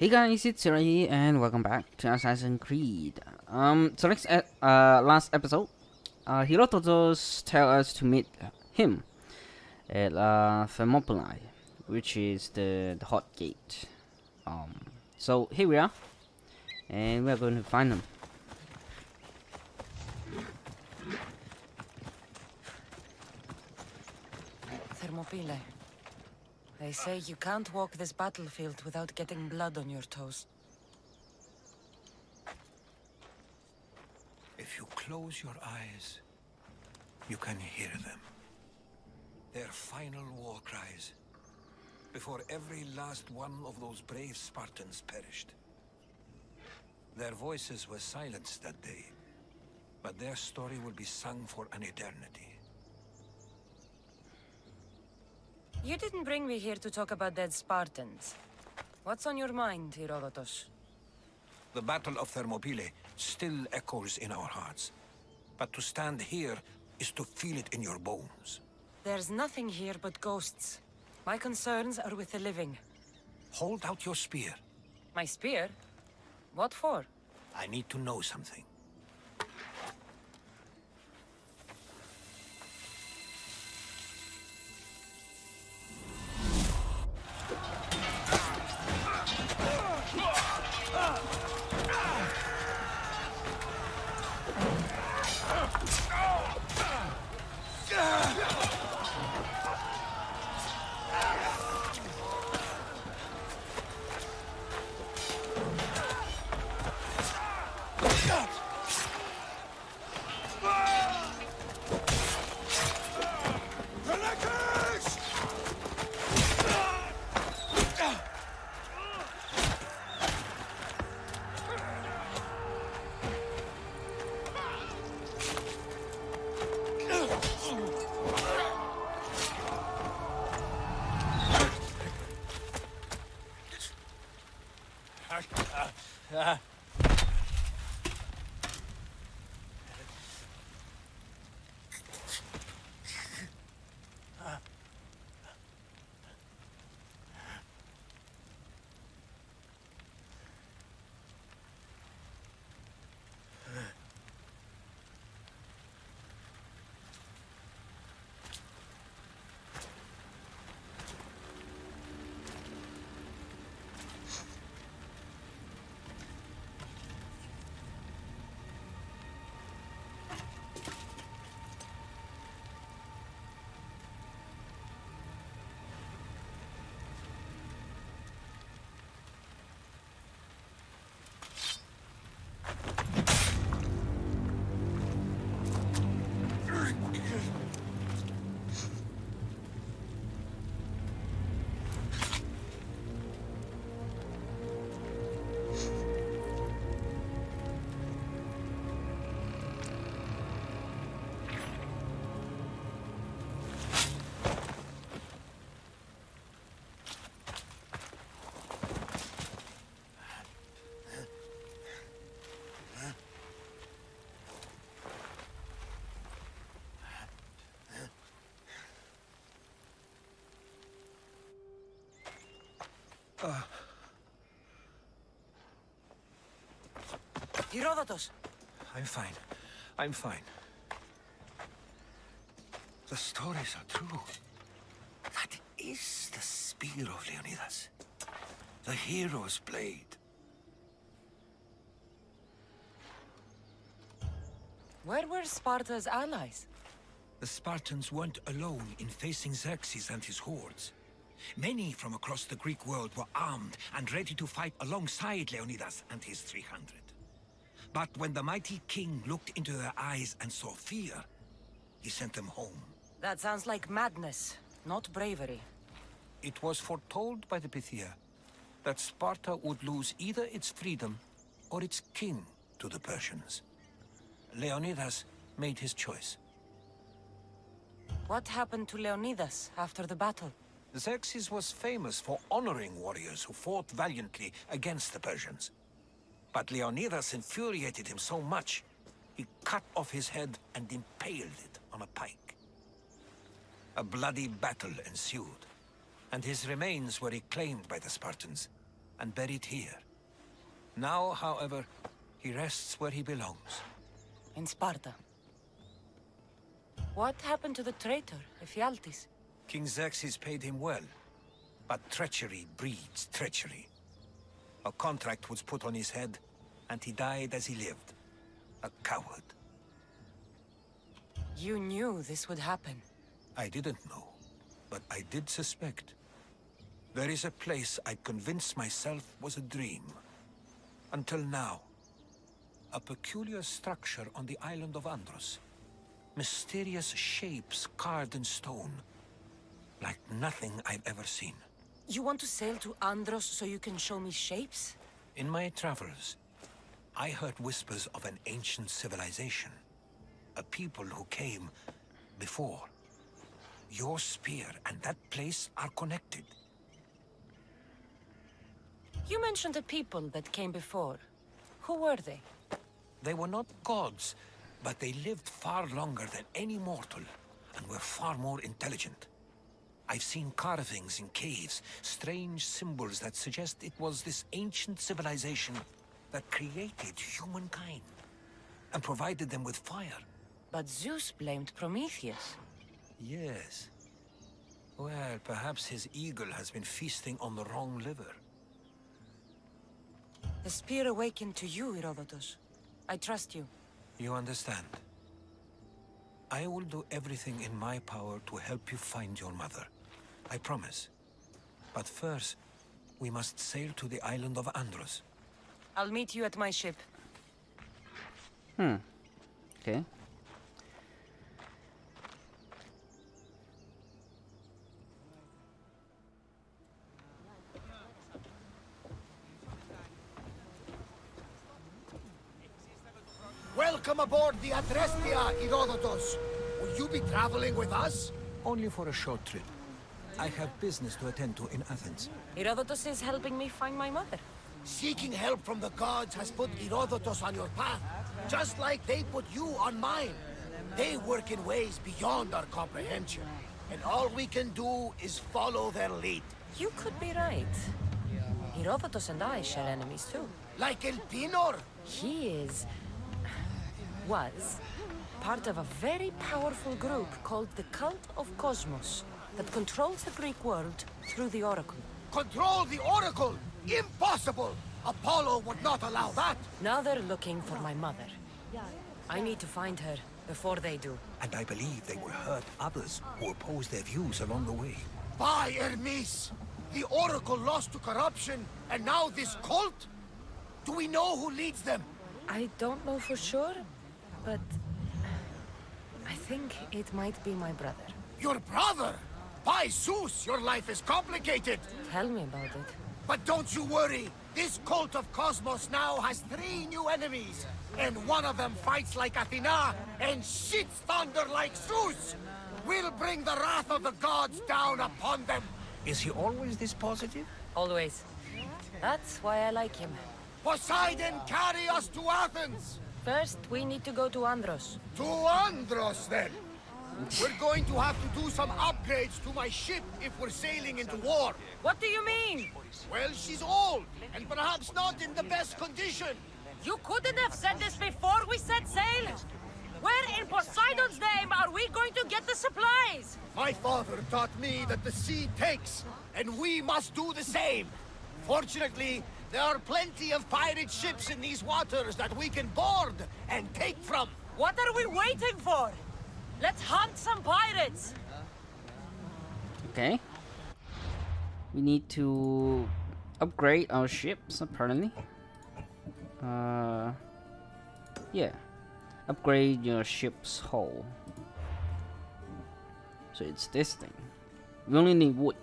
Hey guys, it's Sarah here, and welcome back to Assassin's Creed. Last episode, Herodotus tell us to meet him at Thermopylae, which is the hot gate. So here we are, and we are going to find him. Thermopylae. They say you can't walk this battlefield without getting blood on your toes. If you close your eyes, you can hear them. Their final war cries, before every last one of those brave Spartans perished. Their voices were silenced that day, but their story will be sung for an eternity. You didn't bring me here to talk about dead Spartans. What's on your mind, Herodotus? The Battle of Thermopylae still echoes in our hearts, but to stand here is to feel it in your bones. There's nothing here but ghosts. My concerns are with the living. Hold out your spear. My spear? What for? I need to know something. Herodotus! I'm fine. I'm fine. The stories are true. That is the spear of Leonidas. The hero's blade. Where were Sparta's allies? The Spartans weren't alone in facing Xerxes and his hordes. Many from across the Greek world were armed and ready to fight alongside Leonidas and his 300. But when the mighty king looked into their eyes and saw fear, he sent them home. That sounds like madness, not bravery. It was foretold by the Pythia that Sparta would lose either its freedom or its king to the Persians. Leonidas made his choice. What happened to Leonidas after the battle? Xerxes was famous for honoring warriors who fought valiantly against the Persians. But Leonidas infuriated him so much, he cut off his head and impaled it on a pike. A bloody battle ensued, and his remains were reclaimed by the Spartans and buried here. Now, however, he rests where he belongs. In Sparta. What happened to the traitor, Ephialtes? King Xerxes paid him well, but treachery breeds treachery. A contract was put on his head, and he died as he lived. A coward. You knew this would happen. I didn't know, but I did suspect. There is a place I convinced myself was a dream. Until now. A peculiar structure on the island of Andros. Mysterious shapes carved in stone. Like nothing I've ever seen. You want to sail to Andros so you can show me shapes? In my travels, I heard whispers of an ancient civilization. A people who came before. Your spear and that place are connected. You mentioned a people that came before. Who were they? They were not gods, but they lived far longer than any mortal, and were far more intelligent. I've seen carvings in caves, strange symbols that suggest it was this ancient civilization that created humankind, and provided them with fire. But Zeus blamed Prometheus. Yes. Well, perhaps his eagle has been feasting on the wrong liver. The spear awakened to you, Herodotus. I trust you. You understand. I will do everything in my power to help you find your mother. I promise. But first, we must sail to the island of Andros. I'll meet you at my ship. Okay. Welcome aboard the Adrestia, Herodotus. Will you be traveling with us? Only for a short trip. I have business to attend to in Athens. Herodotus is helping me find my mother. Seeking help from the gods has put Herodotus on your path, just like they put you on mine. They work in ways beyond our comprehension, and all we can do is follow their lead. You could be right. Herodotus and I share enemies too. Like Elpinor. He was part of a very powerful group called the Cult of Cosmos that controls the Greek world through the Oracle. Control the Oracle! Impossible! Apollo would not allow that! Now they're looking for my mother. I need to find her before they do. And I believe they will hurt others who oppose their views along the way. By Hermes! The Oracle lost to corruption, and now this cult? Do we know who leads them? I don't know for sure, but I think it might be my brother. Your brother? By Zeus, your life is complicated! Tell me about it. But don't you worry! This cult of Cosmos now has 3 new enemies! And one of them fights like Athena and shits thunder like Zeus! We'll bring the wrath of the gods down upon them! Is he always this positive? Always. That's why I like him. Poseidon, carry us to Athens! First, we need to go to Andros. To Andros, then! We're going to have to do some upgrades to my ship if we're sailing into war. What do you mean? Well, she's old, and perhaps not in the best condition. You couldn't have said this before we set sail! Where in Poseidon's name are we going to get the supplies? My father taught me that the sea takes, and we must do the same. Fortunately, there are plenty of pirate ships in these waters that we can board and take from. What are we waiting for? Let's hunt some pirates! Okay. We need to upgrade our ships, apparently. Yeah. Upgrade your ship's hull. So it's this thing. We only need wood.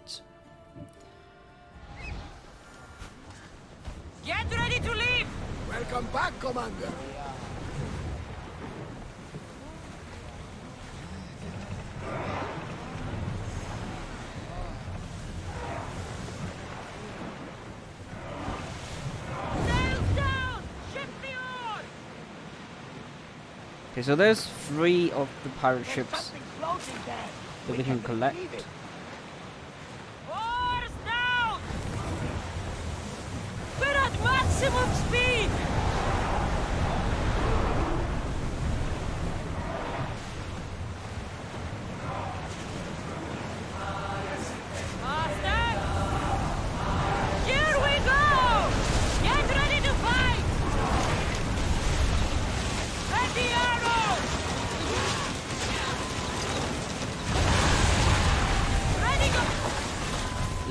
Get ready to leave! Welcome back, Commander. Sails down! Ship the oar! Okay, so there's 3 of the pirate ships that we can collect. Oars down!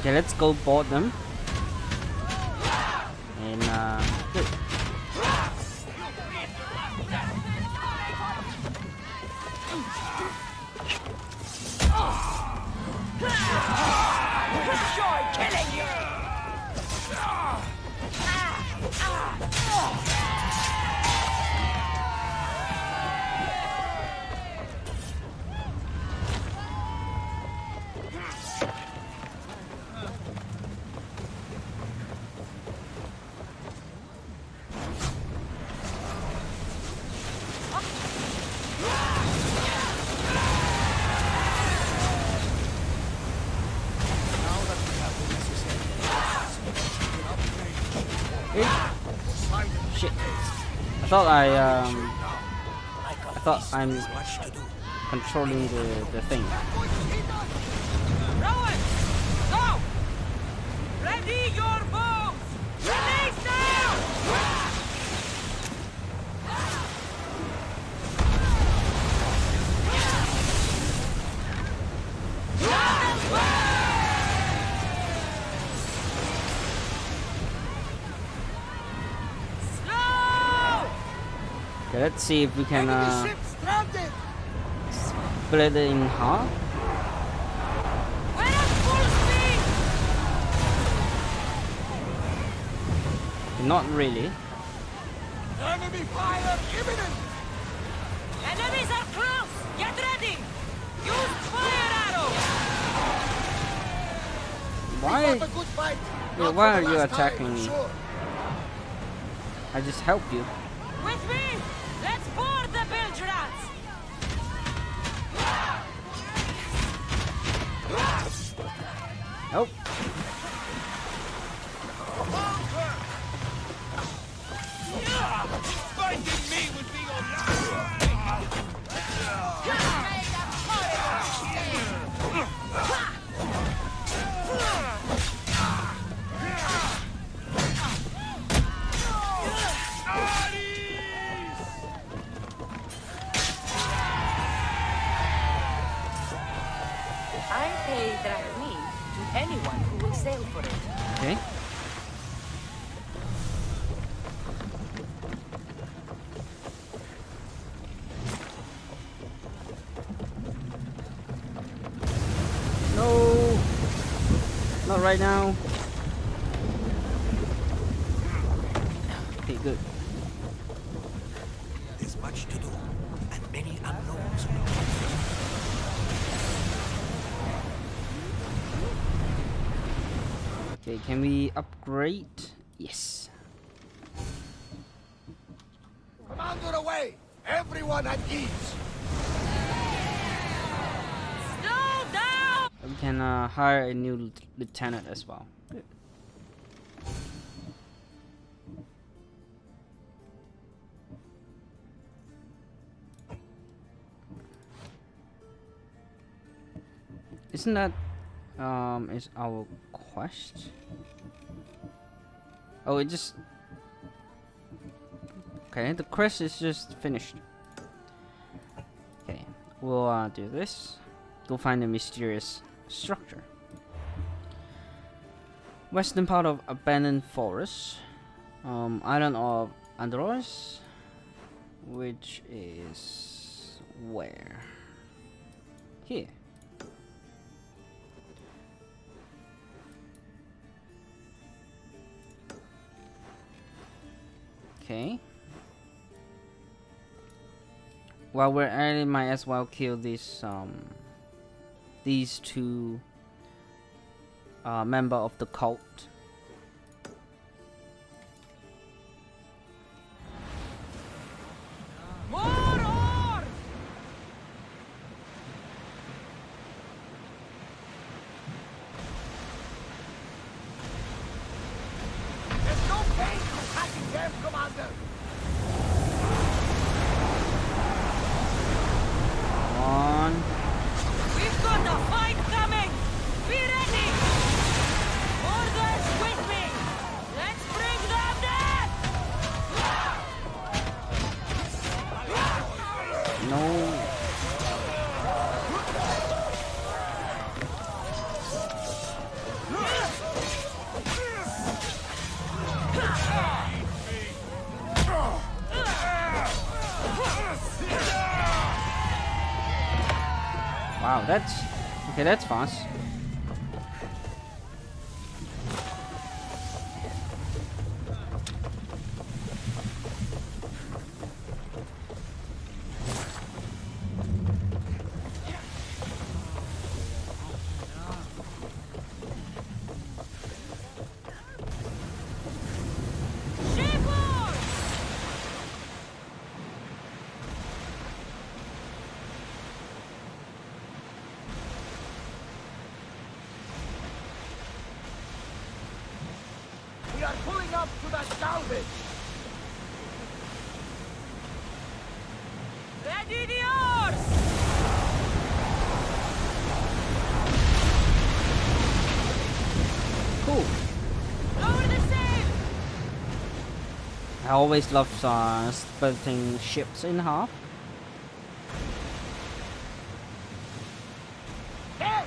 Okay, let's go board them. And good. Enjoy killing you! Shit. I thought I'm Much to do. controlling the thing. Rowan! Go! Ready your bows! Release now! Slow! Okay, let's see if we can Enemy ship stranded! split it in half. We're at full speed! Not really. Enemy fire imminent! Enemies are close! Get ready! Use fire arrows! Why? Got a good fight. Yeah, Not why for are the you last attacking time, me? sure. I just helped you. With me! Let's board the bilge rats! Nope. Finding me would be your last. I pay drachmi to anyone who will sail for it. Okay. No. Not right now. Okay, good. There's much to do, and many unknowns. Okay, can we upgrade? Yes. Commander away! Everyone at ease! Slow down! We can hire a new lieutenant as well. Good. Isn't that is our quest? Oh, it just okay. The quest is just finished. Okay, we'll do this. Go find a mysterious structure. Western part of abandoned forest. Island of Andros, which is where? Here. Okay. While we're at it, might as well kill this these two member of the cult. More ore! There's no pain to attacking them, Commander! Come on. We've got a fight coming! Be ready! Orders with me! Let's bring them down! No. That's okay. That's fast. We are pulling up to the salvage. Ready the oars! Cool. Lower the sail! I always love splitting ships in half. Hey,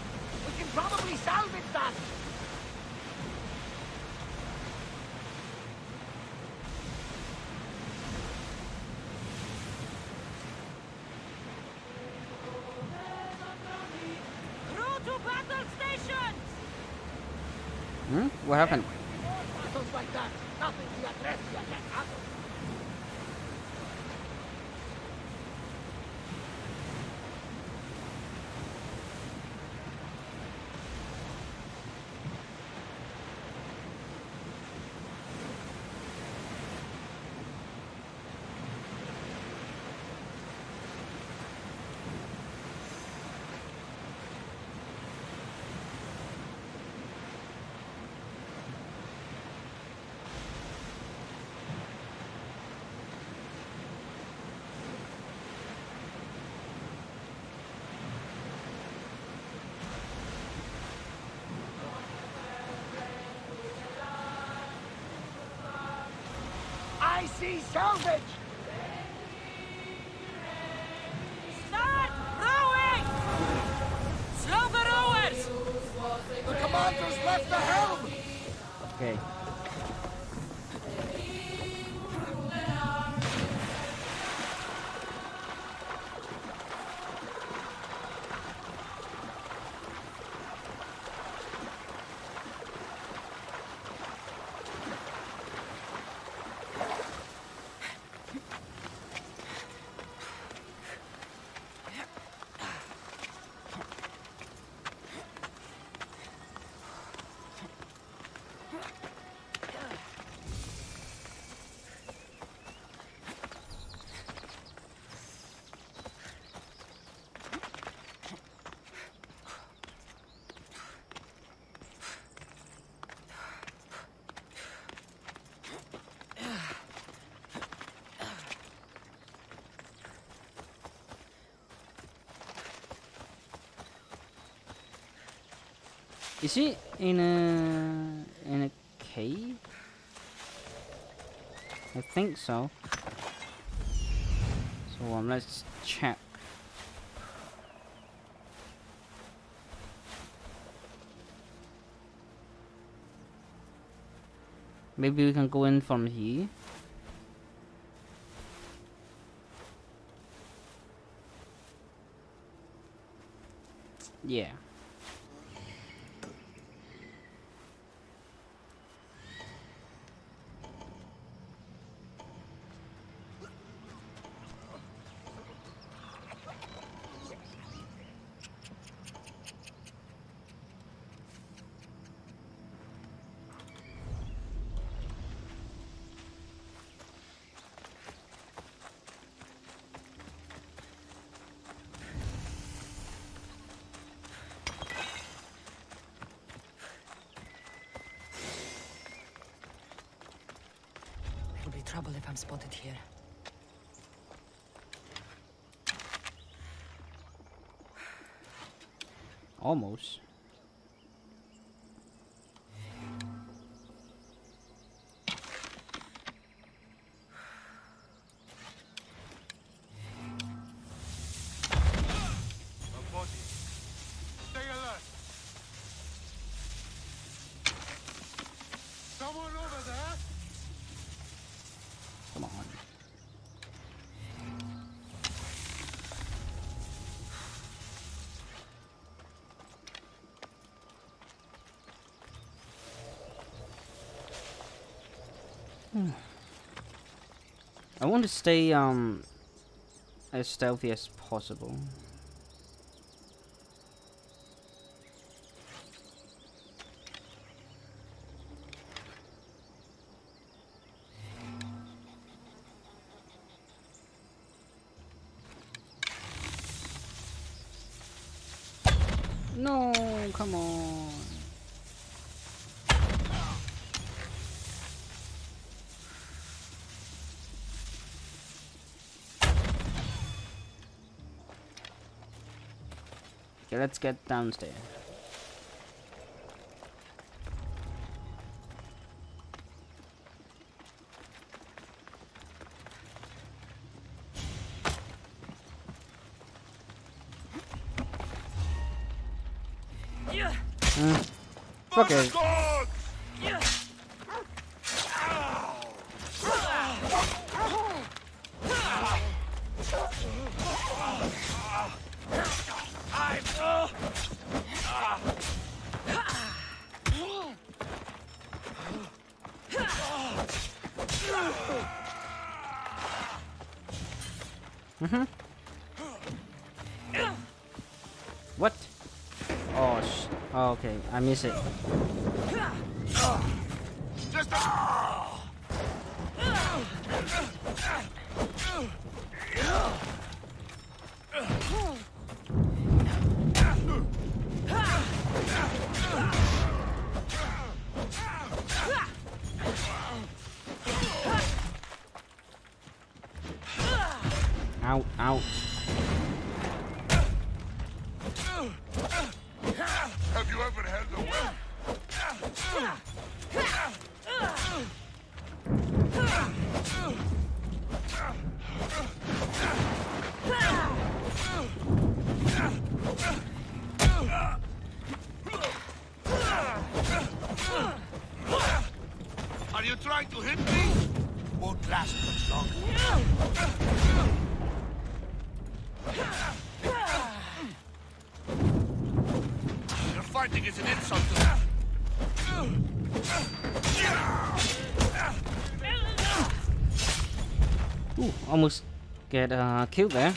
we can probably salvage that. Crew to battle stations! What happened? Battles like that, nothing to address yet. I see salvage! Start rowing! Slow the rowers! The commander's left the helm! Okay. Is he in a cave? I think so. So let's check. Maybe we can go in from here. Yeah. It'll be trouble if I'm spotted here. Almost. Stay alert. Someone over there? Come on. I want to stay as stealthy as possible. No, come on. Okay, let's get downstairs. Okay. What? Oh, oh, okay, I miss it. Out, out. Have you ever held a weapon? Are you trying to hit me? Won't last much longer. Your fighting is an insult to me. Ooh, almost get killed there.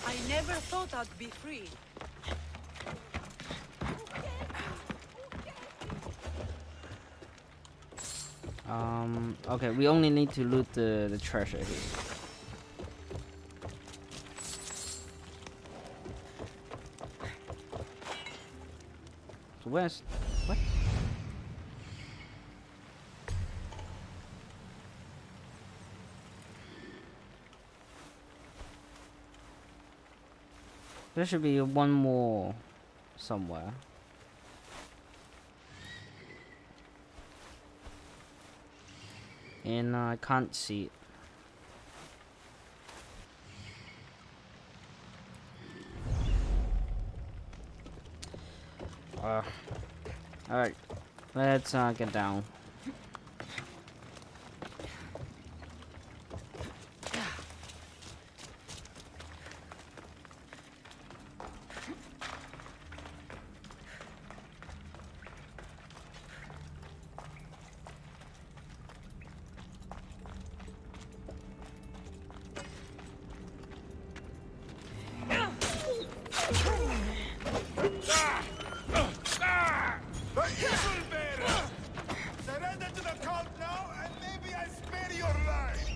I never thought I'd be free. Okay, we only need to loot the treasure here. So where's what? There should be one more somewhere. And I can't see it. Alright, let's get down. Surrender to the cult now, and maybe I spare your life.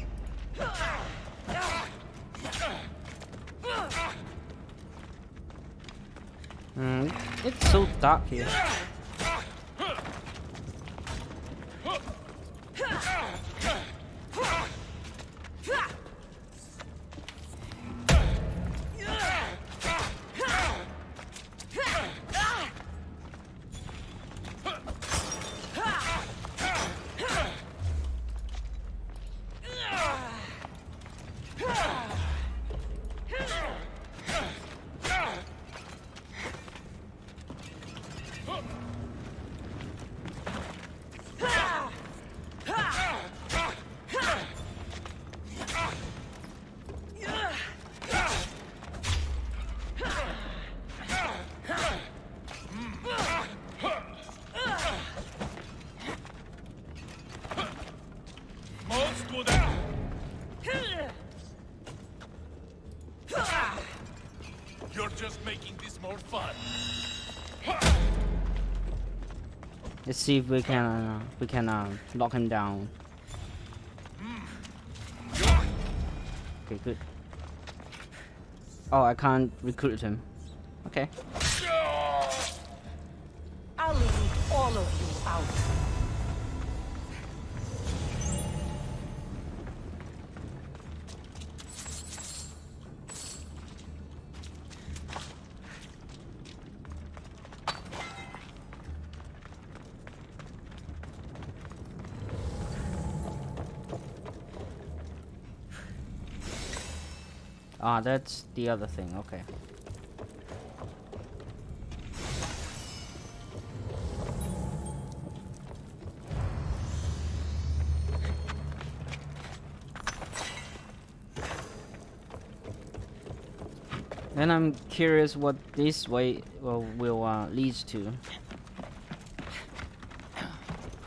It's so dark here. Let's see if we can lock him down. Okay, good. Oh, I can't recruit him. Okay. I'll leave all of you out. Ah, that's the other thing. Okay. Then I'm curious what this way will leads to.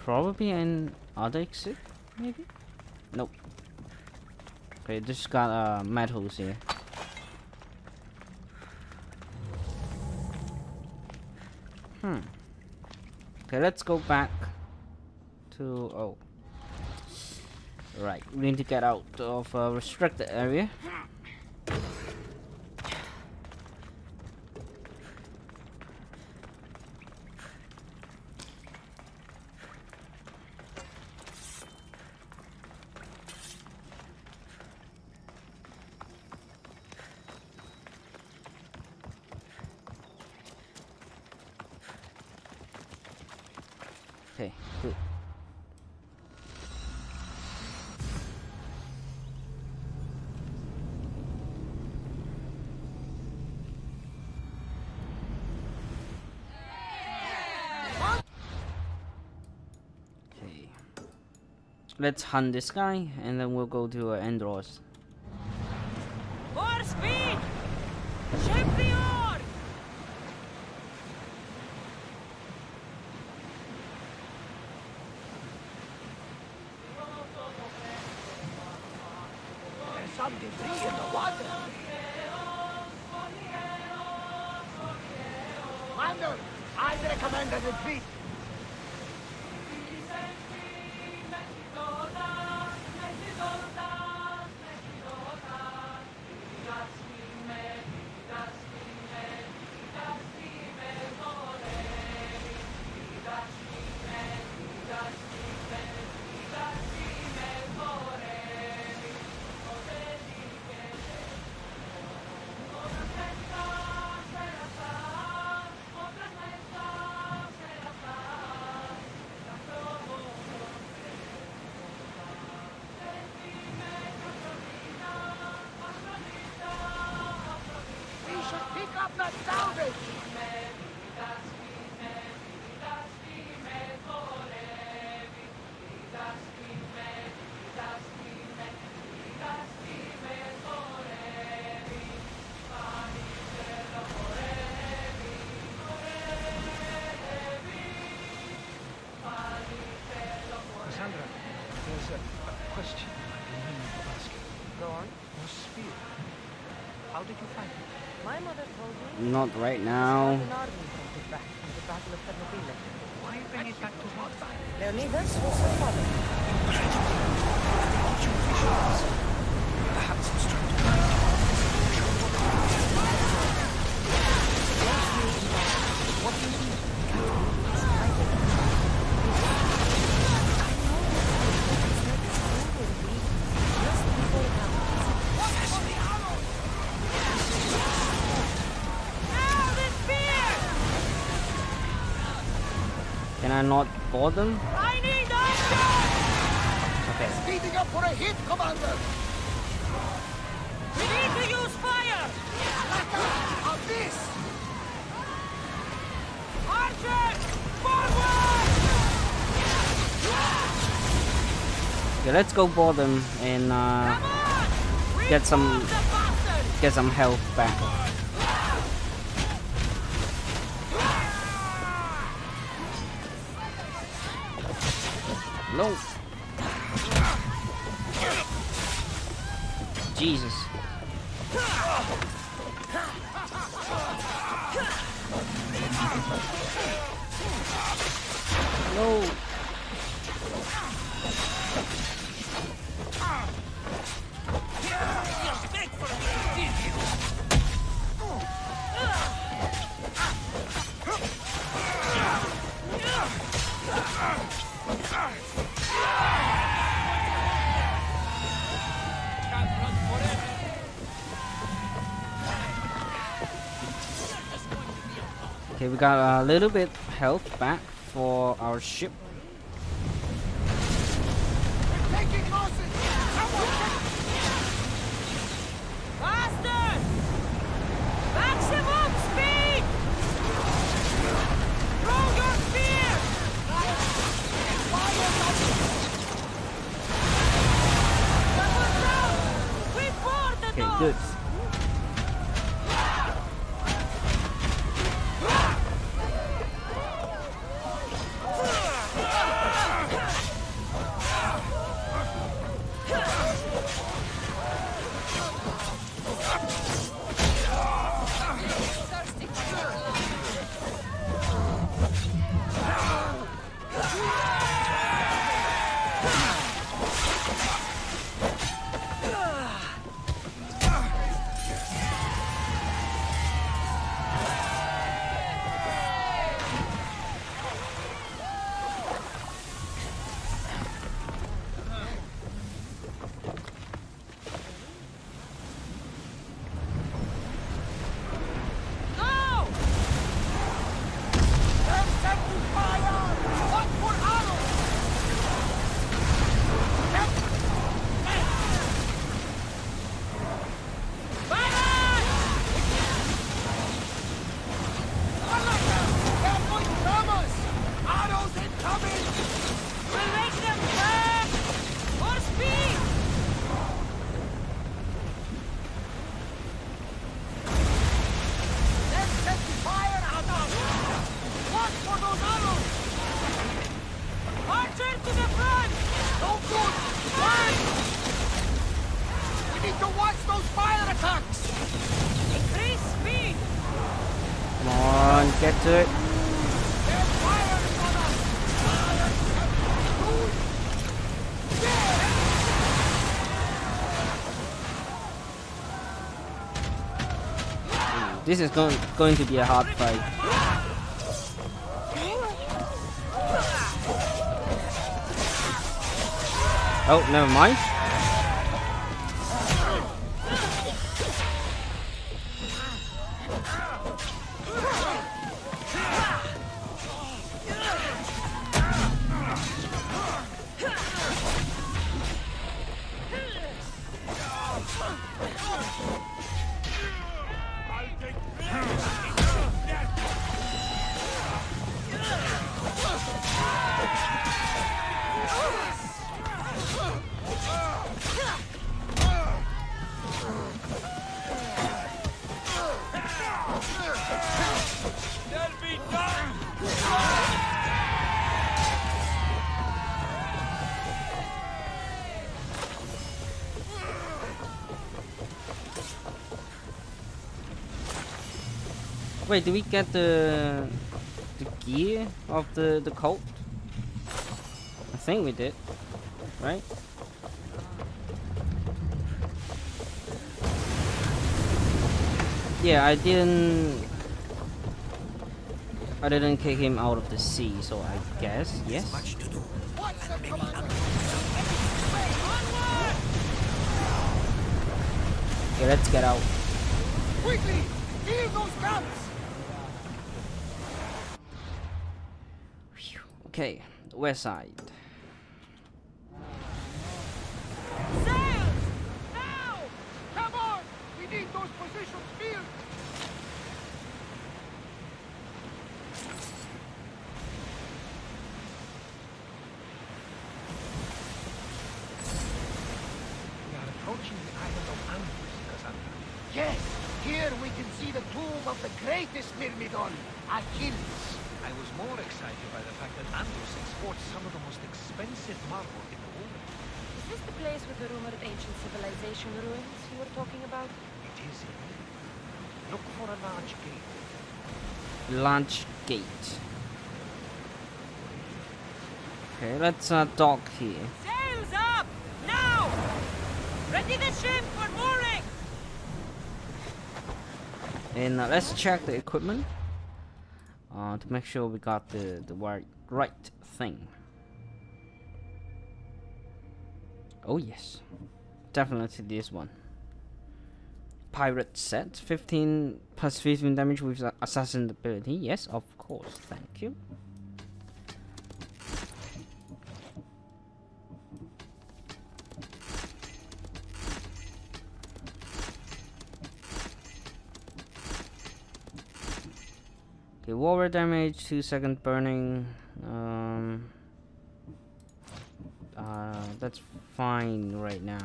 Probably an other exit, maybe? Nope. Okay, just got metals here. Okay, let's go back to right. We need to get out of a restricted area. Okay, good. Okay. Let's hunt this guy and then we'll go to Andros. More speed! Ship the ore! There's some debris in the water. Commander, I recommend a retreat. Pick up that salvage! Cassandra, there's a question I've been meaning to ask you. Go on. Your spear. How did you find it? My mother told me. Not right now. An army brought it back from the Battle of Thermopylae. Why bring it back to Hotline? Leonidas was her father. Perhaps it's trying to What do you mean? Can I not board them? I need action! Okay. Speeding up for a hit, Commander! We need to use fire! Of this! Archers! Forward! Okay, let's go board them and Come on! get some Reform the bastards! get some health back. No. Jesus. No. Okay, we got a little bit health back for our ship. Taking losses! Faster! Maximum speed! Throw your spear! Double down! We board the Okay, dogs! good. Go! We'll make them burn! More speed! Let's set the fire out of! Watch for those arrows! Archer to the front! No good! Burn! We need to watch those fire attacks! Increase speed! Come on, get to it. There's fire on us! This is going to be a hard fight. Oh, never mind. Wait, did we get the gear of the cult? I think we did, right? Yeah, I didn't kick him out of the sea, so I guess yes. Much to do. Watch them, Commander! Okay, let's get out. Quickly! Heal those guns! Okay, west side. Sails! Now! Come on! We need those positions filled! We are approaching the island of Andros, Cassandra. Yes! Here we can see the tomb of the greatest Myrmidon, Achilles. I was more excited by the fact that Andros exports some of the most expensive marble in the world. Is this the place with the rumored ancient civilization ruins you were talking about? It is indeed. Look for a large gate. Launch gate. Okay, let's dock here. Sails up! Now! Ready the ship for mooring! And let's check the equipment to make sure we got the right thing. Oh yes, definitely this one. Pirate set, 15 plus 15 damage with assassin ability. Yes, of course. Thank you. Okay, warrior damage, 2-second burning. That's fine right now.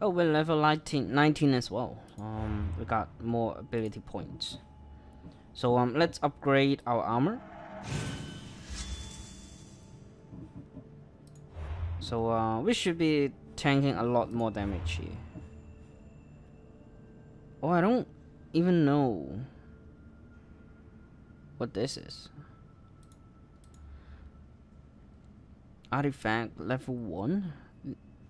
Oh, we're level 19 as well. We got more ability points. So let's upgrade our armor. So we should be tanking a lot more damage here. Oh, I don't even know what this is. Artifact level 1.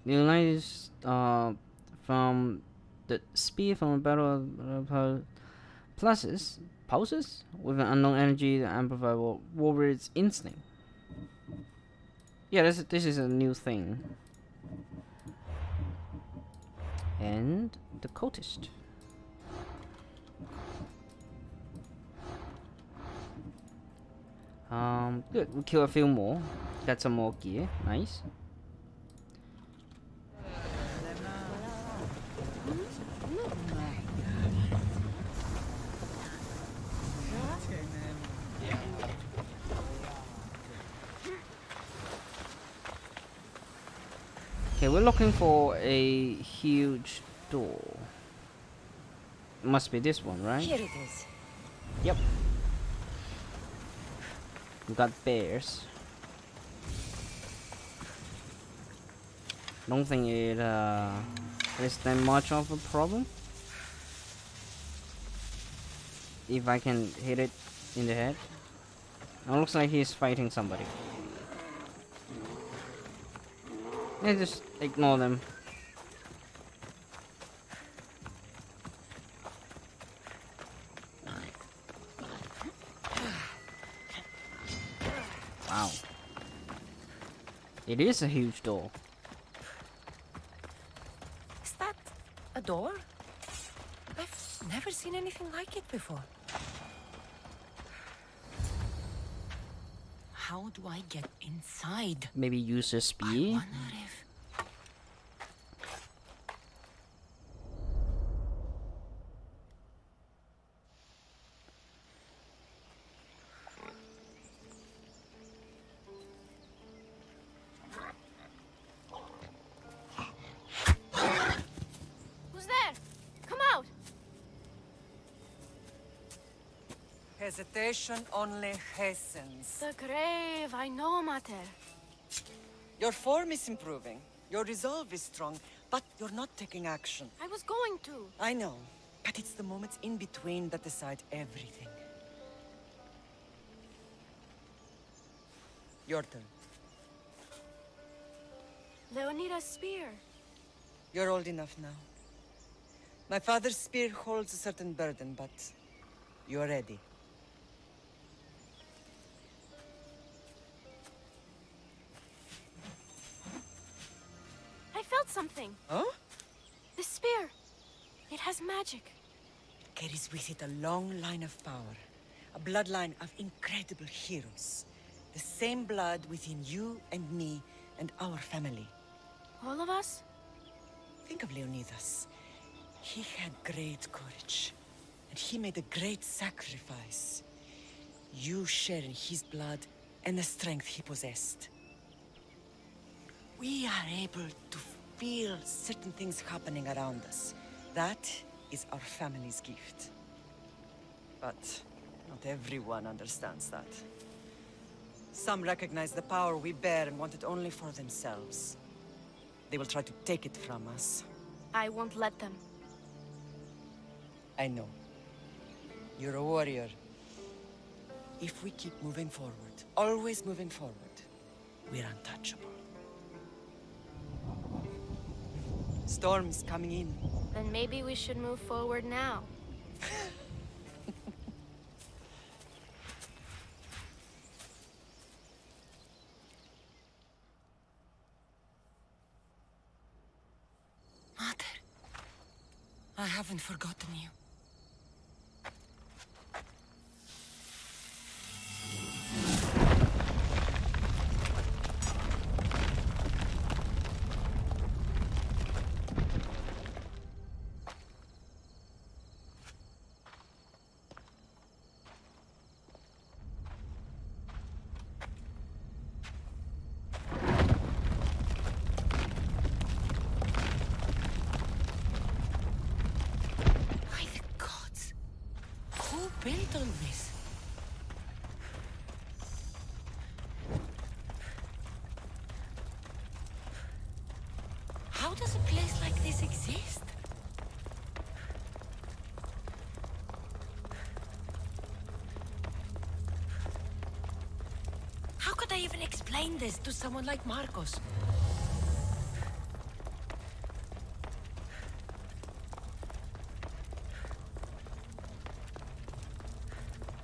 Realize from the speed from a battle pulses with an unknown energy that amplify warrior's instinct. Yeah, this is a new thing. And the cultist. Good. We kill a few more. Got some more gear. Nice. Okay, we're looking for a huge door. Must be this one, right? Here it is. Yep. We got bears. Don't think it is that much of a problem. If I can hit it in the head. It looks like he's fighting somebody. Yeah, just ignore them. Wow. It is a huge door. Is that a door? I've never seen anything like it before. How do I get inside? Maybe use a I spear. wonder if... Who's there? Come out! Hesitation only hastens. The grave, I know, Mater. Your form is improving. Your resolve is strong, but you're not taking action. I was going to. I know, but it's the moments in between that decide everything. Your turn. Leonida's spear. You're old enough now. My father's spear holds a certain burden, but you're ready. I felt something. Huh? The spear. It has magic. It carries with it a long line of power. A bloodline of incredible heroes. The same blood within you and me and our family. All of us? Think of Leonidas. He had great courage, and he made a great sacrifice. You share in his blood and the strength he possessed. We are able to feel certain things happening around us. That is our family's gift. But not everyone understands that. Some recognize the power we bear and want it only for themselves. They will try to take it from us. I won't let them. I know. You're a warrior. If we keep moving forward, always moving forward, we're untouchable. Storm's coming in. Then maybe we should move forward now. Mother, I haven't forgotten you. By the gods, who built all this? How does a place like this exist? How could I even explain this to someone like Marcos?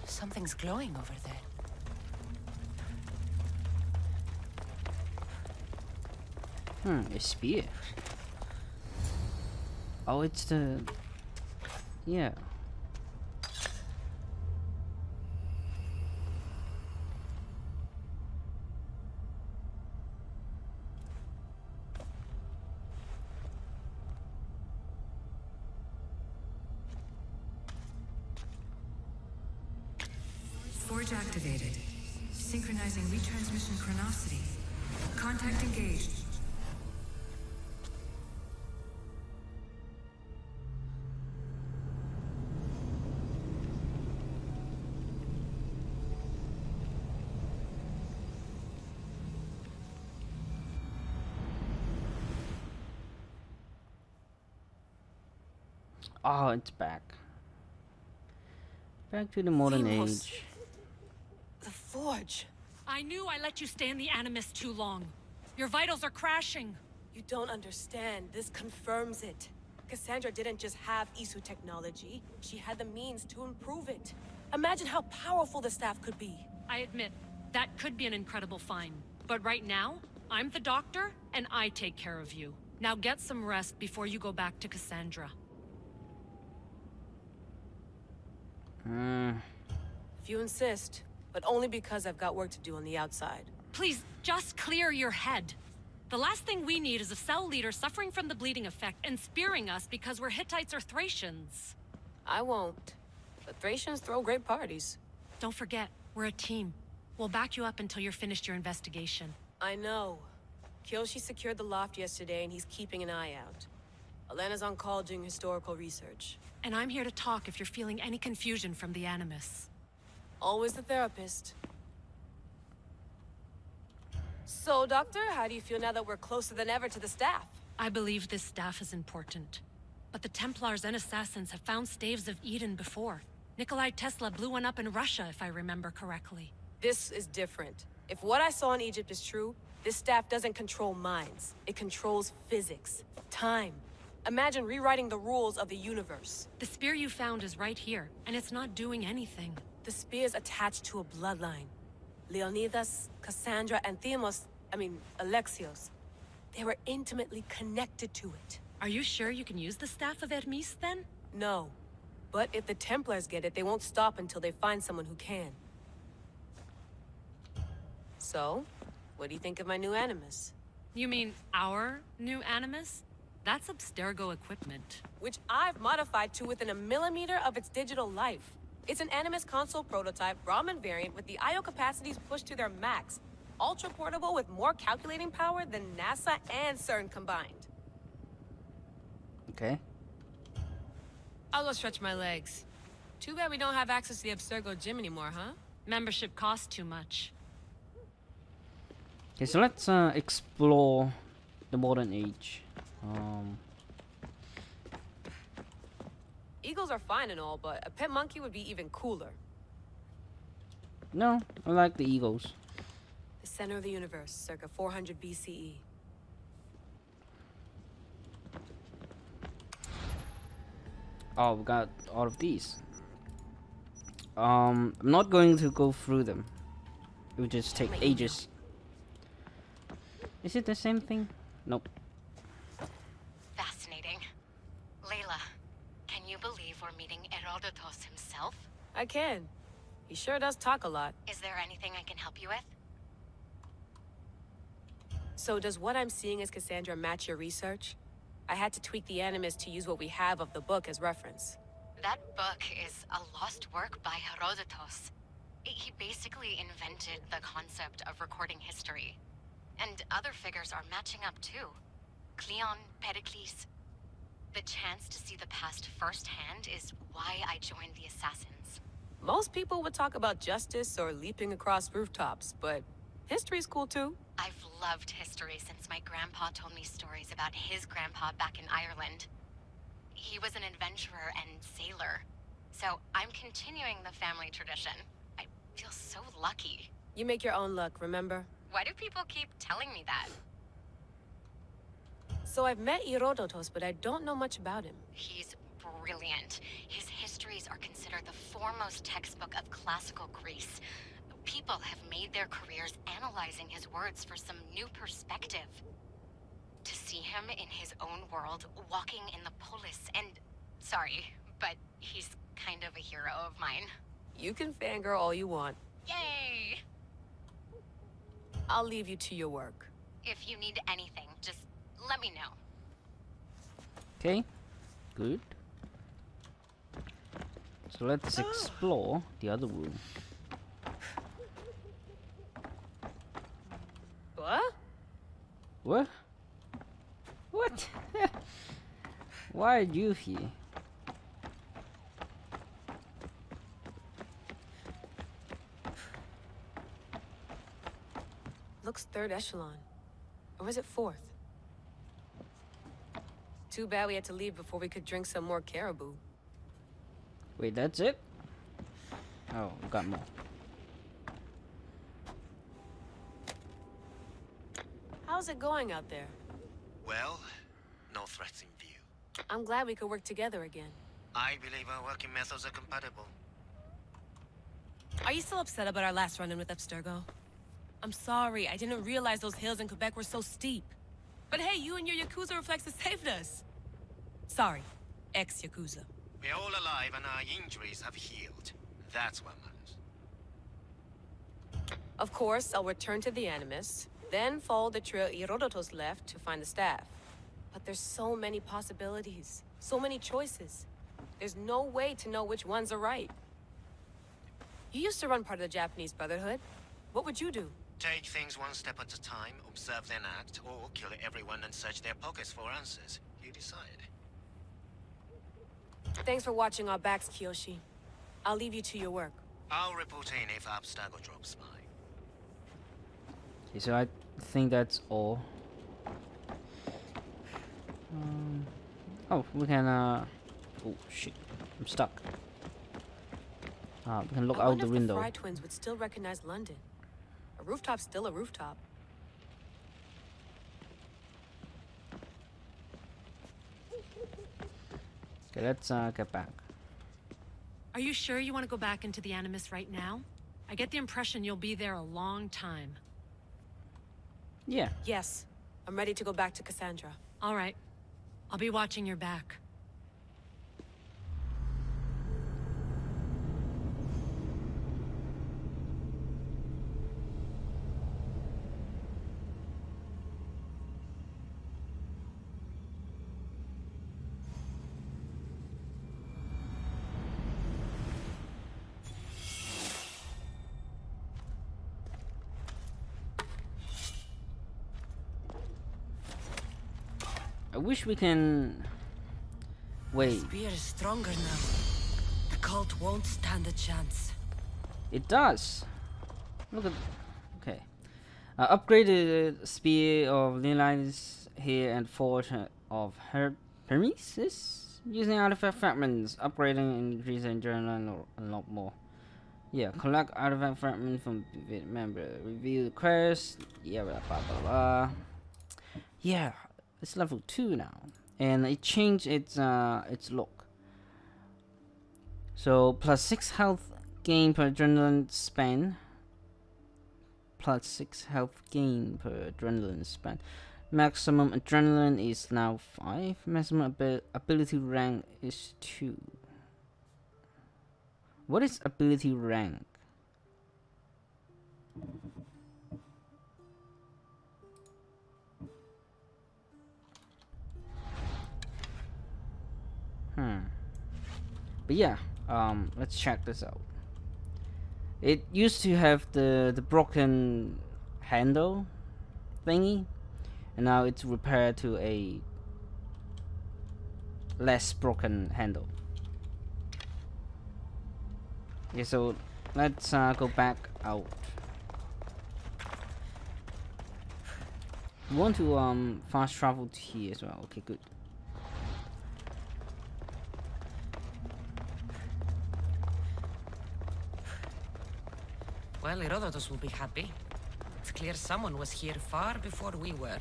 Something's glowing over there. A spear. Oh, it's the... Yeah. Forge activated. Synchronizing retransmission chronicity. Contact engaged. Oh, it's back. Back to the modern Demos. age. The Forge. I knew I let you stay in the Animus too long. Your vitals are crashing. You don't understand. This confirms it. Cassandra didn't just have ISU technology. She had the means to improve it. Imagine how powerful the staff could be. I admit, that could be an incredible find. But right now, I'm the doctor, and I take care of you. Now get some rest before you go back to Cassandra. If you insist, but only because I've got work to do on the outside. Please, just clear your head. The last thing we need is a cell leader suffering from the bleeding effect and spearing us because we're Hittites or Thracians. I won't. But Thracians throw great parties. Don't forget, we're a team. We'll back you up until you're finished your investigation. I know. Kyoshi secured the loft yesterday and he's keeping an eye out. Elena's on call doing historical research. And I'm here to talk if you're feeling any confusion from the Animus. Always the therapist. So, Doctor, how do you feel now that we're closer than ever to the staff? I believe this staff is important. But the Templars and Assassins have found Staves of Eden before. Nikolai Tesla blew one up in Russia, if I remember correctly. This is different. If what I saw in Egypt is true, this staff doesn't control minds. It controls physics, time. Imagine rewriting the rules of the universe. The spear you found is right here, and it's not doing anything. The spear's attached to a bloodline. Leonidas, Cassandra, and Alexios. They were intimately connected to it. Are you sure you can use the Staff of Hermes, then? No. But if the Templars get it, they won't stop until they find someone who can. So, what do you think of my new Animus? You mean our new Animus? That's Abstergo equipment. Which I've modified to within a millimeter of its digital life. It's an Animus console prototype Brahmin variant with the I/O capacities pushed to their max. Ultra portable with more calculating power than NASA and CERN combined. Okay. I'll go stretch my legs. Too bad we don't have access to the Abstergo gym anymore, huh? Membership costs too much. Okay, so let's explore the modern age. Eagles are fine and all, but a pet monkey would be even cooler. No, I like the eagles. The center of the universe, circa 400 BCE. Oh, we got all of these. I'm not going to go through them. It would just take ages. Is it the same thing? Nope. Fascinating. Layla, can you believe we're meeting Herodotus himself? I can. He sure does talk a lot. Is there anything I can help you with? So does what I'm seeing as Cassandra match your research? I had to tweak the animus to use what we have of the book as reference. That book is a lost work by Herodotus. He basically invented the concept of recording history. And other figures are matching up too. Cleon, Pericles. The chance to see the past firsthand is why I joined the Assassins. Most people would talk about justice or leaping across rooftops, but history's cool too. I've loved history since my grandpa told me stories about his grandpa back in Ireland. He was an adventurer and sailor, so I'm continuing the family tradition. I feel so lucky. You make your own luck, remember? Why do people keep telling me that? So I've met Herodotus, but I don't know much about him. He's brilliant. His histories are considered the foremost textbook of classical Greece. People have made their careers analyzing his words for some new perspective. To see him in his own world, walking in the polis, and... Sorry, but he's kind of a hero of mine. You can fangirl all you want. Yay! I'll leave you to your work. If you need anything, just let me know. Okay, good. So let's explore the other room. What? What? What? Why are you here? Looks third echelon. Or was it fourth? Too bad we had to leave before we could drink some more caribou. Wait, that's it? Oh, we got more. How's it going out there? Well, no threats in view. I'm glad we could work together again. I believe our working methods are compatible. Are you still upset about our last run-in with Abstergo? I'm sorry, I didn't realize those hills in Quebec were so steep. But hey, you and your Yakuza reflexes saved us. Sorry, ex-Yakuza. We're all alive and our injuries have healed. That's what matters. Of course, I'll return to the Animus, then follow the trail Herodotus left to find the staff. But there's so many possibilities, so many choices. There's no way to know which ones are right. You used to run part of the Japanese Brotherhood. What would you do? Take things one step at a time, observe then act, or kill everyone and search their pockets for answers. You decide. Thanks for watching our backs, Kiyoshi. I'll leave you to your work. I'll report in if Abstergo drops by. Okay, so I think that's all. Oh, we can, oh, shit. I'm stuck. We can look out the window. The Fry twins would still recognize London. A rooftop's still a rooftop. Okay, let's get back. Are you sure you want to go back into the Animus right now? I get the impression you'll be there a long time. Yeah. Yes. I'm ready to go back to Cassandra. All right. I'll be watching your back. I wish we can... Wait. The spear is stronger now. The cult won't stand a chance. It does. Look at... Okay. Upgraded speed of Leonidas here and Forge of Hermes using artifact fragments, upgrading and increasing journal a lot more. Yeah, collect artifact fragments from member, review the quest, yeah, blah blah blah blah. Yeah, it's level 2 now, and it changed its look. So plus 6 health gain per adrenaline spend. Plus 6 health gain per adrenaline spend. Maximum adrenaline is now 5. Maximum ability rank is 2. What is ability rank? But yeah, let's check this out. It used to have the broken handle thingy, and now it's repaired to a less broken handle. Okay, so let's go back out. We want to fast travel to here as well. Okay, good. Well, Herodotus will be happy. It's clear someone was here far before we were.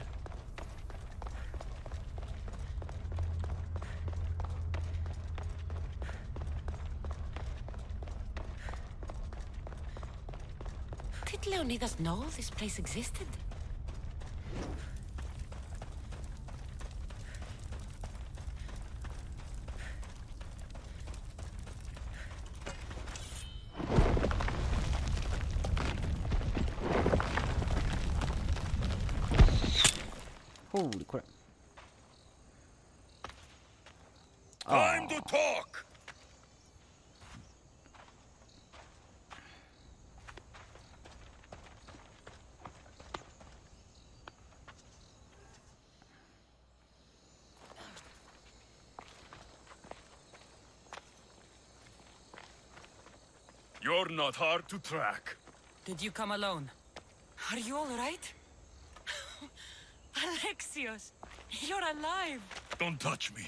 Did Leonidas know this place existed? Holy crap. Time to talk! You're not hard to track. Did you come alone? Are you all right? Alexios, you're alive! Don't touch me.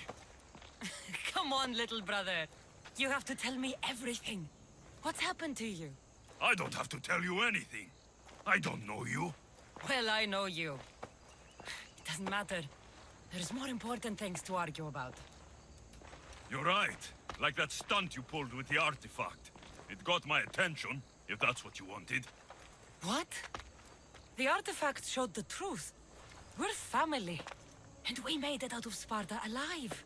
Come on, little brother. You have to tell me everything. What's happened to you? I don't have to tell you anything. I don't know you. Well, I know you. It doesn't matter. There's more important things to argue about. You're right. Like that stunt you pulled with the artifact. It got my attention, if that's what you wanted. What? The artifact showed the truth. We're family. And we made it out of Sparta alive.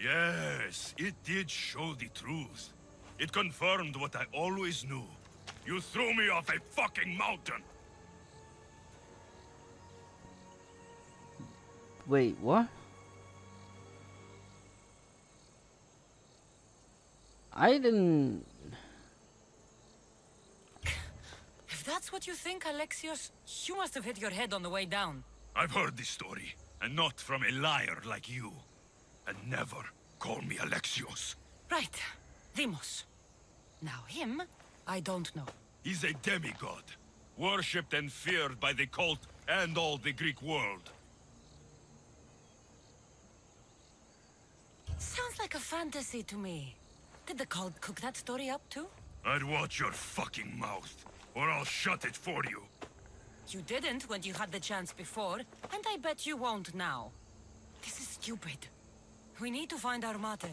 Yes, it did show the truth. It confirmed what I always knew. You threw me off a fucking mountain! Wait, what? I didn't... If that's what you think, Alexios, you must have hit your head on the way down. I've heard this story, and not from a liar like you. And never call me Alexios. Right. Demos. Now him, I don't know. He's a demigod, worshipped and feared by the cult and all the Greek world. Sounds like a fantasy to me. Did the cult cook that story up too? I'd watch your fucking mouth, or I'll shut it for you. You didn't when you had the chance before, and I bet you won't now. This is stupid. We need to find our mother.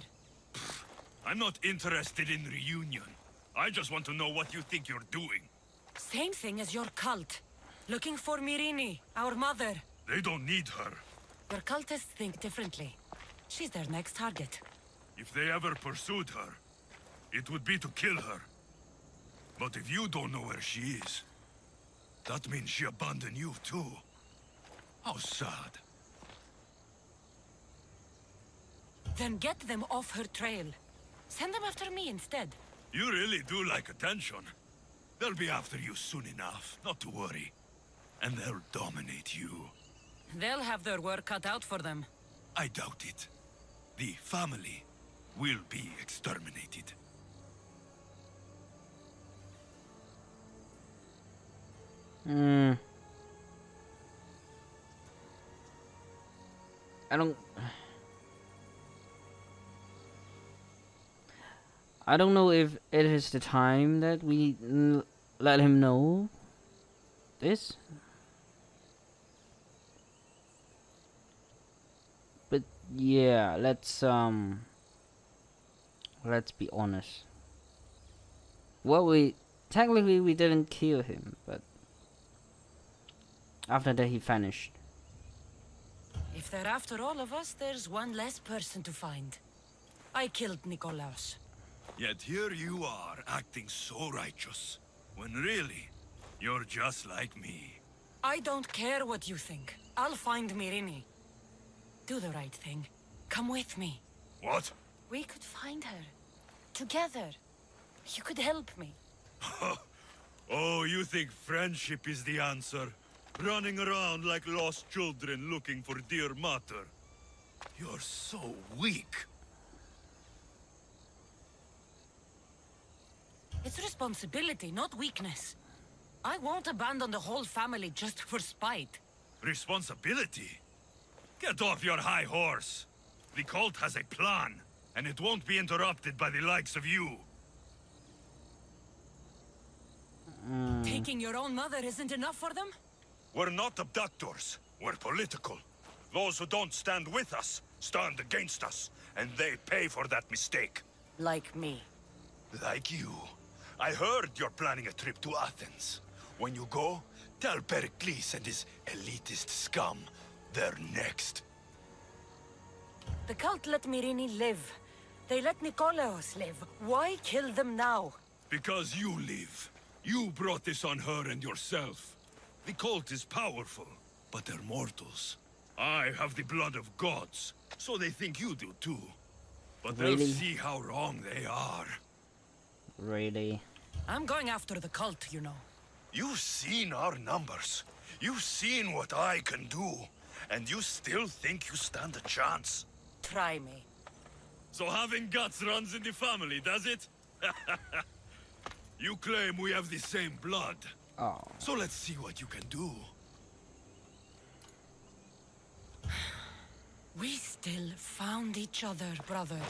I'm not interested in reunion. I just want to know what you think you're doing. Same thing as your cult. Looking for Myrine, our mother. They don't need her. Your cultists think differently. She's their next target. If they ever pursued her, it would be to kill her. But if you don't know where she is, that means she abandoned you too. How sad. Then get them off her trail. Send them after me instead. You really do like attention. They'll be after you soon enough, not to worry. And they'll dominate you. They'll have their work cut out for them. I doubt it. The family will be exterminated. I don't know if it is the time that we let him know this. But yeah, let's be honest. Well, we technically didn't kill him, but after that he vanished. If they're after all of us, there's one less person to find. I killed Nikolaos. Yet here you are, acting so righteous, when really, you're just like me. I don't care what you think. I'll find Myrini. Do the right thing. Come with me. What? We could find her. Together. You could help me. Oh, you think friendship is the answer? Running around like lost children looking for dear mother. You're so weak. It's responsibility, not weakness. I won't abandon the whole family just for spite. Responsibility? Get off your high horse. The cult has a plan, and it won't be interrupted by the likes of you. Taking your own mother isn't enough for them? We're not abductors. We're political. Those who don't stand with us stand against us, and they pay for that mistake. Like me. Like you. I heard you're planning a trip to Athens. When you go, tell Pericles and his elitist scum they're next. The cult let Myrini live. They let Nikolaos live. Why kill them now? Because you live. You brought this on her and yourself. The cult is powerful, but they're mortals. I have the blood of gods, so they think you do too. But they'll see how wrong they are. Really? I'm going after the cult, you know. You've seen our numbers. You've seen what I can do. And you still think you stand a chance? Try me. So having guts runs in the family, does it? You claim we have the same blood. Oh. So let's see what you can do. We still found each other, brother.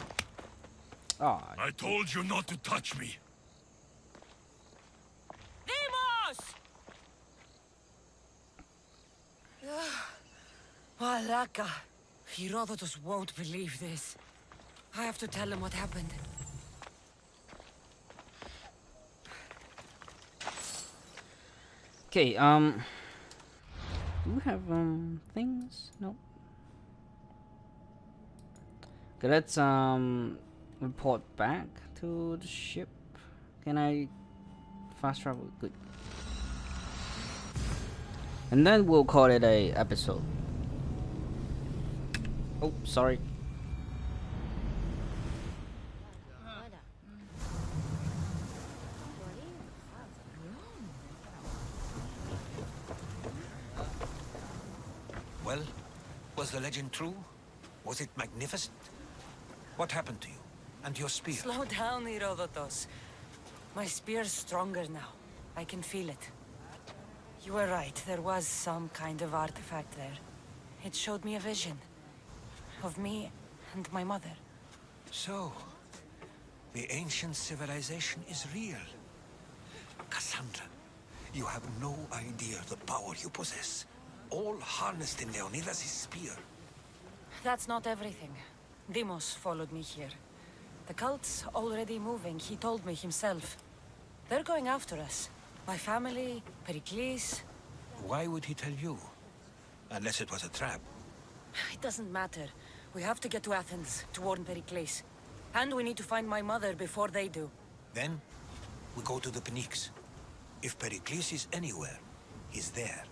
Oh. I told you not to touch me. Demos! Malaka. Herodotus won't believe this. I have to tell him what happened. Okay, do we have things? No. Okay, let's report back to the ship. Can I fast travel? Good. And then we'll call it a episode. Oh, sorry. Well, was the legend true? Was it magnificent? What happened to you? And your spear? Slow down, Herodotus. My spear's stronger now. I can feel it. You were right, there was some kind of artifact there. It showed me a vision. Of me and my mother. So, the ancient civilization is real. Cassandra, you have no idea the power you possess. All harnessed in Leonidas' spear. That's not everything. Demos followed me here. The cult's already moving, he told me himself. They're going after us. My family, Pericles. Why would he tell you? Unless it was a trap. It doesn't matter. We have to get to Athens to warn Pericles. And we need to find my mother before they do. Then, we go to the Pnyx. If Pericles is anywhere, he's there.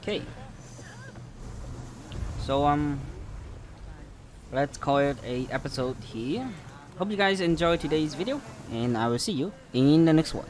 Okay. So let's call it a episode here. Hope you guys enjoyed today's video, and I will see you in the next one.